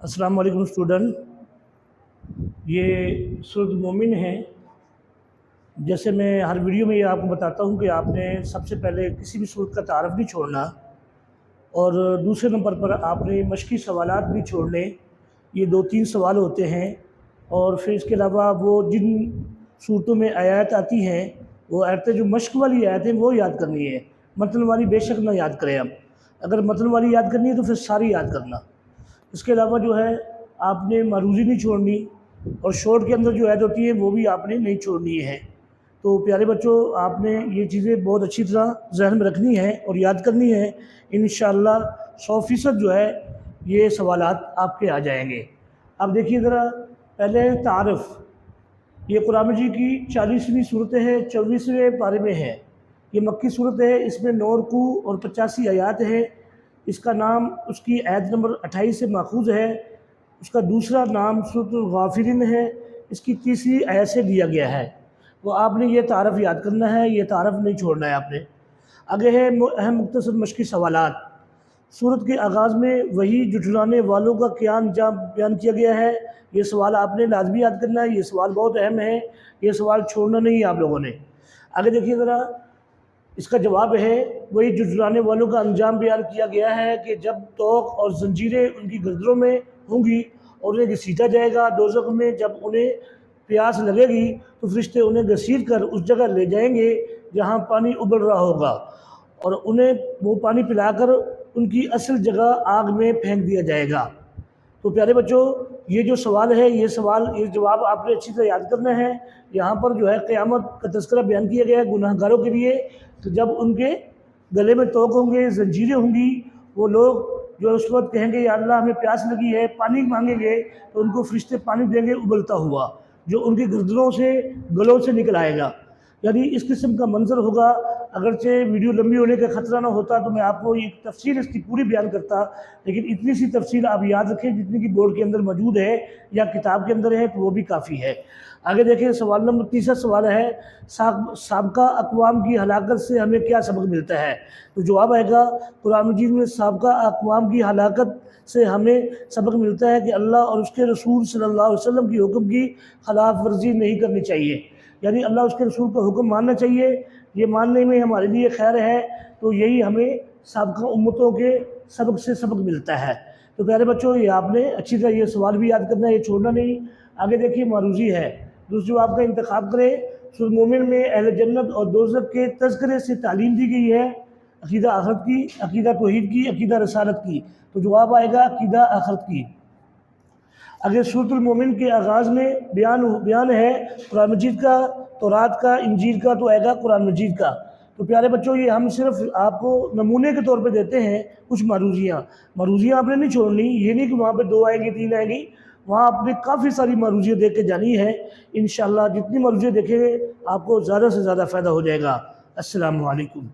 अस्सलाम वालेकुम स्टूडेंट। ये सूरत मोमिन है। जैसे मैं हर वीडियो में ये आपको बताता हूँ कि आपने सबसे पहले किसी भी सूरत का तारफ़ नहीं छोड़ना, और दूसरे नंबर पर आपने मशकी सवालात भी छोड़ने। ये 2-3 सवाल होते हैं, और फिर इसके अलावा वो जिन सूरतों में आयत आती हैं वो आयतें जो मश्क वाली आयतें वो याद करनी है। मतन वाली बेशक ना याद करें आप। अगर मतन वाली याद करनी है तो फिर सारी याद करना। इसके अलावा जो है आपने मारूज़ी नहीं छोड़नी, और शॉर्ट के अंदर जो ऐड होती है वो भी आपने नहीं छोड़नी है। तो प्यारे बच्चों, आपने ये चीज़ें बहुत अच्छी तरह जहन में रखनी है और याद करनी है। इंशाअल्लाह 100% जो है ये सवालात आपके आ जाएंगे। अब देखिए ज़रा, पहले तारफ़। ये कुरान मजीद की 40वीं सूरत है, 24वें पारे में है। ये मक्की सूरत है, इसमें 9 रुकू और 85 आयात है। इसका नाम उसकी आयत नंबर 28 से माखूज़ है। उसका दूसरा नाम सूरतुल गाफिरीन है। इसकी तीसरी आयत से दिया गया है। तो आपने ये तारफ़ याद करना है, ये तारफ़ नहीं छोड़ना है आपने। आगे है अहम मुख्तसर मशकी सवालात। सूरत के आगाज़ में वही जुटलाने वालों का क्या अंजाम बयान किया गया है। ये सवाल आपने लाजमी याद करना है। ये सवाल बहुत अहम है, ये सवाल छोड़ना नहीं है आप लोगों ने। आगे देखिए ज़रा, इसका जवाब है वही जुटलाने वालों का अंजाम बयान किया गया है कि जब तोक और जंजीरें उनकी गर्दनों में होंगी और उन्हें घसीटा जाएगा दोज़ख में। जब उन्हें प्यास लगेगी तो फरिश्ते उन्हें घसीट कर उस जगह ले जाएंगे जहाँ पानी उबल रहा होगा, और उन्हें वो पानी पिलाकर उनकी असल जगह आग में फेंक दिया जाएगा। तो प्यारे बच्चों, ये जो सवाल है, ये जवाब आपने अच्छी तरह याद करना है। यहाँ पर जो है क़यामत का तज़किरा बयान किया गया है गुनाहगारों के लिए। तो जब उनके गले में तोक होंगे, जंजीरें होंगी, वो लोग जो उस वक्त कहेंगे या अल्लाह हमें प्यास लगी है, पानी मांगेंगे, तो उनको फरिश्ते पानी देंगे उबलता हुआ, जो उनकी गर्दनों से, गलों से निकल आएगा। यानी इस किस्म का मंजर होगा। अगरचे वीडियो लंबी होने का ख़तरा ना होता तो मैं आपको एक तफसील इसकी पूरी बयान करता, लेकिन इतनी सी तफसील आप याद रखें जितनी कि बोर्ड के अंदर मौजूद है या किताब के अंदर है, तो वो भी काफ़ी है। आगे देखिए, सवाल नंबर 3 सवाल है, साबका अक़वाम की हलाकत से हमें क्या सबक मिलता है। तो जवाब आएगा, कुरान मजीद में साबका अक़वाम की हलाकत से हमें सबक मिलता है कि अल्लाह और उसके रसूल सल्लल्लाहु अलैहि वसल्लम की हुक्म की खिलाफ वर्जी नहीं करनी चाहिए। यानी अल्लाह उसके रसूल का हुक्म मानना चाहिए। ये मानने में हमारे लिए खैर है। तो यही हमें साबका उम्मतों के सबक से सबक मिलता है। तो प्यारे बच्चों, ये आपने अच्छी तरह ये सवाल भी याद करना है, ये छोड़ना नहीं। आगे देखिए, मारूज़ी है। दूसरी बात का इंतखाब करें। सूरह मोमिन में अहले जन्नत और दोज़ख के तज़किरे से तालीम दी गई है, अक़ीदा आखिरत की, अक़ीदा तौहीद की, अक़ीदा रसालत की। तो जवाब आएगा अक़ीदा आखिरत की। अगर सूरतुल मोमिन के आगाज़ में बयान है कुरान मजीद का, तौरात का, इंजील का, तो आएगा कुरान मजीद का। तो प्यारे बच्चों, ये हम सिर्फ आपको नमूने के तौर पे देते हैं कुछ मारूज़ियाँ आपने नहीं छोड़नी। ये नहीं कि वहाँ पे 2 आएंगी 3 आएंगी, वहाँ आपने काफ़ी सारी मारूज़ियाँ देख के जानी है। इंशाअल्लाह जितनी मारूज़ियाँ देखेंगे आपको ज़्यादा से ज़्यादा फ़ायदा हो जाएगा। अस्सलामु अलैकुम।